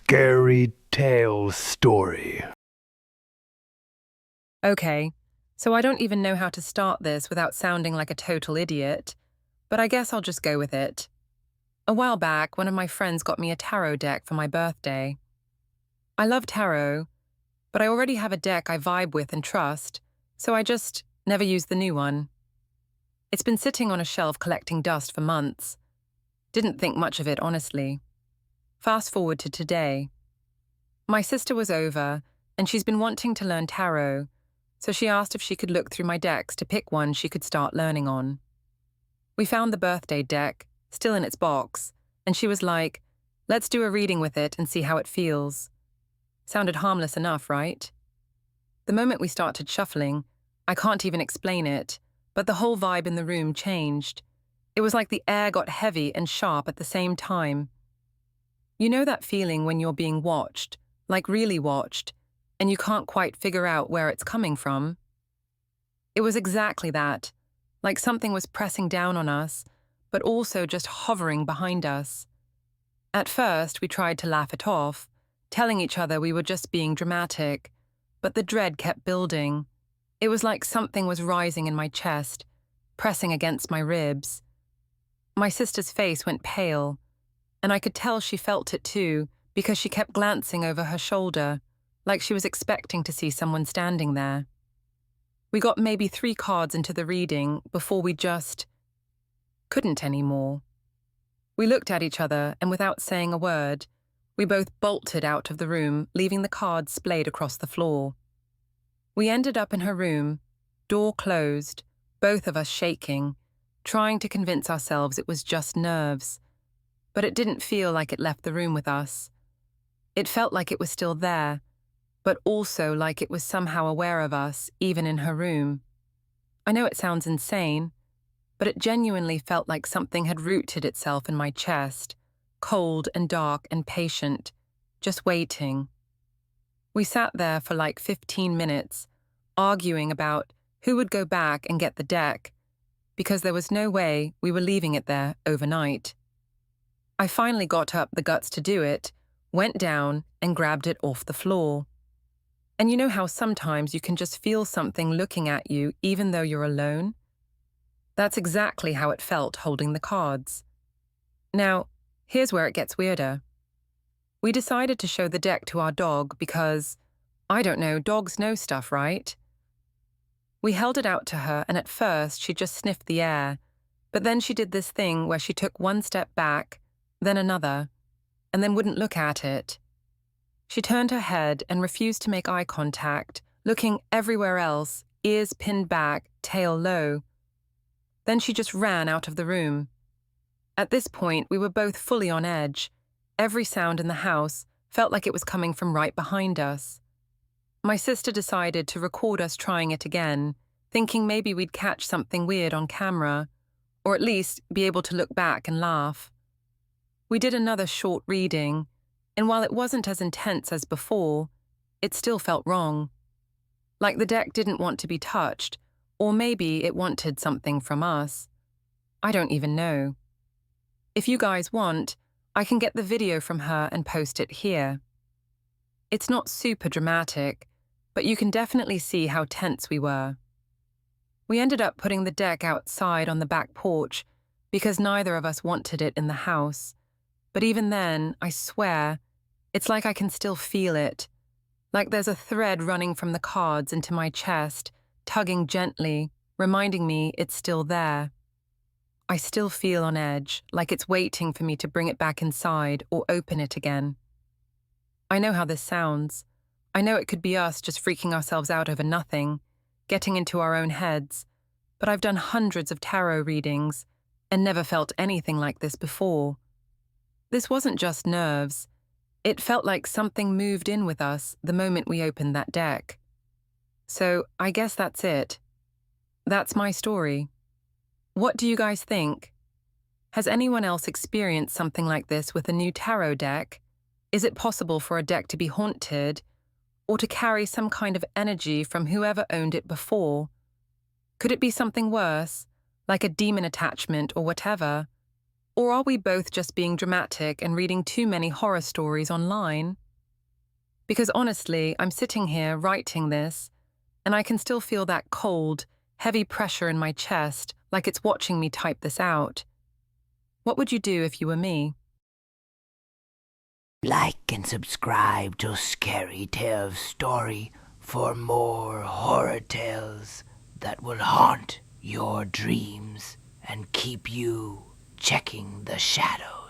scary tale story. Okay, so I don't even know how to start this without sounding like a total idiot, but I guess I'll just go with it. A while back, one of my friends got me a tarot deck for my birthday. I love tarot, but I already have a deck I vibe with and trust, so I just never used the new one. It's been sitting on a shelf collecting dust for months. Didn't think much of it, honestly. Fast forward to today. My sister was over, and she's been wanting to learn tarot, so she asked if she could look through my decks to pick one she could start learning on. We found the birthday deck, still in its box, and she was like, "Let's do a reading with it and see how it feels." Sounded harmless enough, right? The moment we started shuffling, I can't even explain it, but the whole vibe in the room changed. It was like the air got heavy and sharp at the same time. You know that feeling when you're being watched, like really watched, and you can't quite figure out where it's coming from? It was exactly that, like something was pressing down on us, but also just hovering behind us. At first, we tried to laugh it off, telling each other we were just being dramatic, but the dread kept building. It was like something was rising in my chest, pressing against my ribs. My sister's face went pale, and I could tell she felt it too because she kept glancing over her shoulder, like she was expecting to see someone standing there. We got maybe 3 cards into the reading before we just couldn't anymore. We looked at each other, and without saying a word, we both bolted out of the room, leaving the cards splayed across the floor. We ended up in her room, door closed, both of us shaking, trying to convince ourselves it was just nerves. But it didn't feel like it left the room with us. It felt like it was still there, but also like it was somehow aware of us, even in her room. I know it sounds insane, but it genuinely felt like something had rooted itself in my chest, cold and dark and patient, just waiting. We sat there for like 15 minutes, arguing about who would go back and get the deck, because there was no way we were leaving it there overnight. I finally got up the guts to do it, went down and grabbed it off the floor. And you know how sometimes you can just feel something looking at you even though you're alone? That's exactly how it felt holding the cards. Now, here's where it gets weirder. We decided to show the deck to our dog because, I don't know, dogs know stuff, right? We held it out to her, and at first she just sniffed the air, but then she did this thing where she took one step back, then another, and then wouldn't look at it. She turned her head and refused to make eye contact, looking everywhere else, ears pinned back, tail low. Then she just ran out of the room. At this point, we were both fully on edge. Every sound in the house felt like it was coming from right behind us. My sister decided to record us trying it again, thinking maybe we'd catch something weird on camera, or at least be able to look back and laugh. We did another short reading, and while it wasn't as intense as before, it still felt wrong. Like the deck didn't want to be touched, or maybe it wanted something from us. I don't even know. If you guys want, I can get the video from her and post it here. It's not super dramatic, but you can definitely see how tense we were. We ended up putting the deck outside on the back porch because neither of us wanted it in the house. But even then, I swear, it's like I can still feel it. Like there's a thread running from the cards into my chest, tugging gently, reminding me it's still there. I still feel on edge, like it's waiting for me to bring it back inside or open it again. I know how this sounds. I know it could be us just freaking ourselves out over nothing, getting into our own heads, but I've done hundreds of tarot readings and never felt anything like this before. This wasn't just nerves. It felt like something moved in with us the moment we opened that deck. So I guess that's it. That's my story. What do you guys think? Has anyone else experienced something like this with a new tarot deck? Is it possible for a deck to be haunted or to carry some kind of energy from whoever owned it before? Could it be something worse, like a demon attachment or whatever? Or are we both just being dramatic and reading too many horror stories online? Because honestly, I'm sitting here writing this, and I can still feel that cold, heavy pressure in my chest, like it's watching me type this out. What would you do if you were me? Like and subscribe to Scary Tales Story for more horror tales that will haunt your dreams and keep you checking the shadows.